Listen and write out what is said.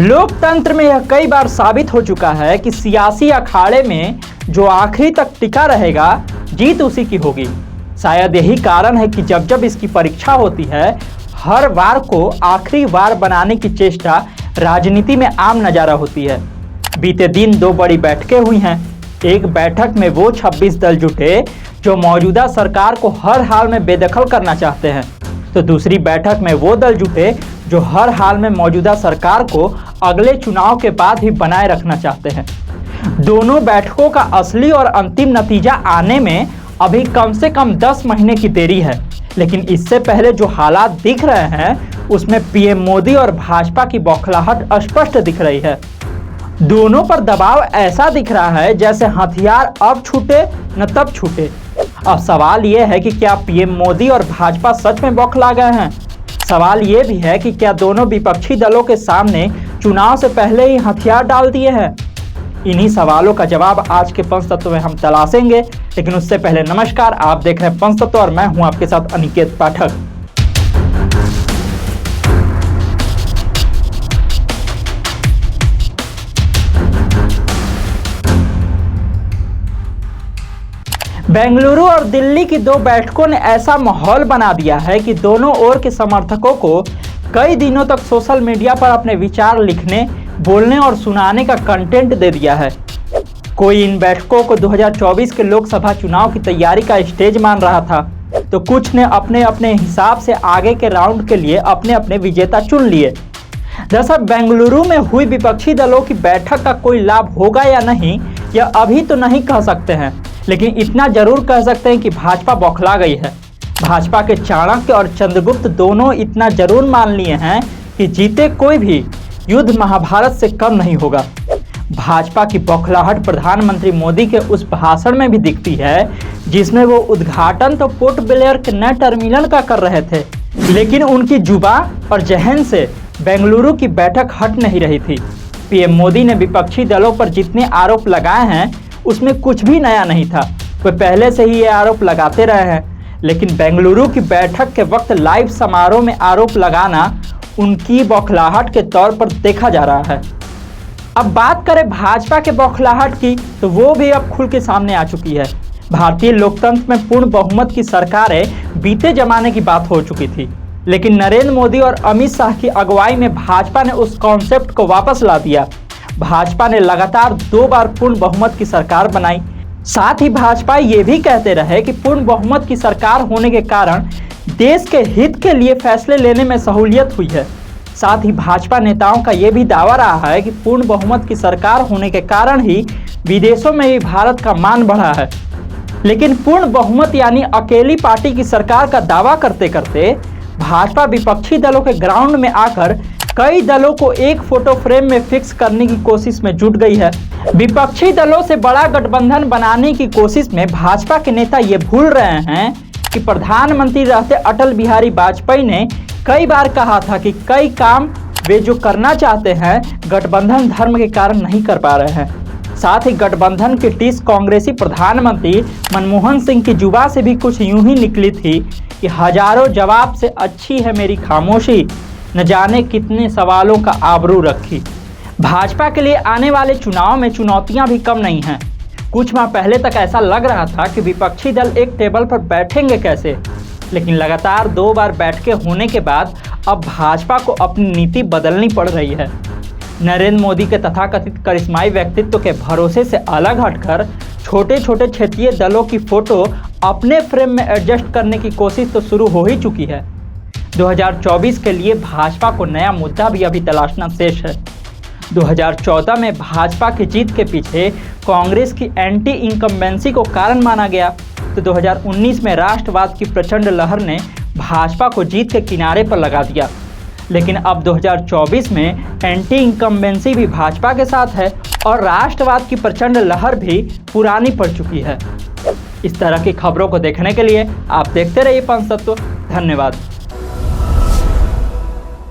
लोकतंत्र में यह कई बार साबित हो चुका है कि सियासी अखाड़े में जो आखिरी तक टिका रहेगा जीत उसी की होगी। शायद यही कारण है कि जब जब इसकी परीक्षा होती है हर वार को आखिरी वार बनाने की चेष्टा राजनीति में आम नजारा होती है। बीते दिन दो बड़ी बैठकें हुई हैं। एक बैठक में वो 26 दल जुटे जो मौजूदा सरकार को हर हाल में बेदखल करना चाहते हैं, तो दूसरी बैठक में वो दल जुटे जो हर हाल में मौजूदा सरकार को अगले चुनाव के बाद ही बनाए रखना चाहते हैं। दोनों बैठकों का असली और अंतिम नतीजा आने में अभी कम से कम 10 महीने की देरी है, लेकिन इससे पहले जो हालात दिख रहे हैं उसमें पीएम मोदी और भाजपा की बौखलाहट स्पष्ट दिख रही है। दोनों पर दबाव ऐसा दिख रहा है जैसे हथियार अब छूटे न तब छूटे। अब सवाल यह है कि क्या पीएम मोदी और भाजपा सच में बौखला गए हैं? सवाल यह भी है कि क्या दोनों विपक्षी दलों के सामने चुनाव से पहले ही हथियार डाल दिए हैं? इन्हीं सवालों का जवाब आज के पंचतत्व में हम तलाशेंगे, लेकिन उससे पहले नमस्कार, आप देख रहे हैं पंचतत्व और मैं हूं आपके साथ अनिकेत पाठक। बेंगलुरु और दिल्ली की दो बैठकों ने ऐसा माहौल बना दिया है कि दोनों ओर के समर्थकों को कई दिनों तक सोशल मीडिया पर अपने विचार लिखने, बोलने और सुनाने का कंटेंट दे दिया है। कोई इन बैठकों को 2024 के लोकसभा चुनाव की तैयारी का स्टेज मान रहा था, तो कुछ ने अपने अपने हिसाब से आगे के राउंड के लिए अपने अपने विजेता चुन लिए। दरअसल बेंगलुरु में हुई विपक्षी दलों की बैठक का कोई लाभ होगा या नहीं, यह अभी तो नहीं कह सकते हैं, लेकिन इतना जरूर कह सकते हैं कि भाजपा बौखला गई है। भाजपा के चाणक्य और चंद्रगुप्त दोनों इतना जरूर मान लिए हैं कि जीते कोई भी युद्ध महाभारत से कम नहीं होगा। भाजपा की बौखलाहट प्रधानमंत्री मोदी के उस भाषण में भी दिखती है जिसमें वो उद्घाटन तो पोर्ट ब्लेयर के नए टर्मिनल का कर रहे थे, लेकिन उनकी जुबान और जहन से बेंगलुरु की बैठक हट नहीं रही थी। पीएम मोदी ने विपक्षी दलों पर जितने आरोप लगाए हैं उसमें कुछ भी नया नहीं था, वे पहले से ही ये आरोप लगाते रहे हैं, लेकिन बेंगलुरु की बैठक के वक्त लाइव समारोह में आरोप लगाना उनकी बौखलाहट के तौर पर देखा जा रहा है। अब बात करें भाजपा के बौखलाहट की, तो वो भी अब खुल के सामने आ चुकी है। भारतीय लोकतंत्र में पूर्ण बहुमत की सरकारें बीते जमाने की बात हो चुकी थी, लेकिन नरेंद्र मोदी और अमित शाह की अगुवाई में भाजपा ने उस कॉन्सेप्ट को वापस ला दिया। भाजपा ने लगातार 2 बार पूर्ण बहुमत की सरकार बनाई। साथ ही भाजपा ये भी कहते रहे कि पूर्ण बहुमत की सरकार होने के कारण देश के हित के लिए फैसले लेने में सहूलियत हुई है। साथ ही भाजपा नेताओं का ये भी दावा रहा है कि पूर्ण बहुमत की सरकार होने के कारण ही विदेशों में भी भारत का मान बढ़ा है। लेकिन पूर्ण बहुमत यानी अकेली पार्टी की सरकार का दावा करते करते भाजपा विपक्षी दलों के ग्राउंड में आकर कई दलों को एक फोटो फ्रेम में फिक्स करने की कोशिश में जुट गई है। विपक्षी दलों से बड़ा गठबंधन बनाने की कोशिश में भाजपा के नेता ये भूल रहे हैं कि प्रधानमंत्री रहते अटल बिहारी वाजपेयी ने कई बार कहा था कि कई काम वे जो करना चाहते हैं गठबंधन धर्म के कारण नहीं कर पा रहे हैं। साथ ही गठबंधन के टीस कांग्रेसी प्रधानमंत्री मनमोहन सिंह की जुबान से भी कुछ यूं ही निकली थी कि हजारों जवाब से अच्छी है मेरी खामोशी, न जाने कितने सवालों का आबरू रखी। भाजपा के लिए आने वाले चुनाव में चुनौतियां भी कम नहीं हैं। कुछ माह पहले तक ऐसा लग रहा था कि विपक्षी दल एक टेबल पर बैठेंगे कैसे, लेकिन लगातार 2 बार बैठकें होने के बाद अब भाजपा को अपनी नीति बदलनी पड़ रही है। नरेंद्र मोदी के तथाकथित करिश्माई व्यक्तित्व के भरोसे से अलग हटकर छोटे छोटे क्षेत्रीय दलों की फोटो अपने फ्रेम में एडजस्ट करने की कोशिश तो शुरू हो ही चुकी है। 2024 के लिए भाजपा को नया मुद्दा भी अभी तलाशना शेष है। 2014 में भाजपा की जीत के पीछे कांग्रेस की एंटी इनकम्बेंसी को कारण माना गया, तो 2019 में राष्ट्रवाद की प्रचंड लहर ने भाजपा को जीत के किनारे पर लगा दिया। लेकिन अब 2024 में एंटी इनकम्बेंसी भी भाजपा के साथ है और राष्ट्रवाद की प्रचंड लहर भी पुरानी पड़ चुकी है। इस तरह की खबरों को देखने के लिए आप देखते रहिए पंचतत्व। धन्यवाद।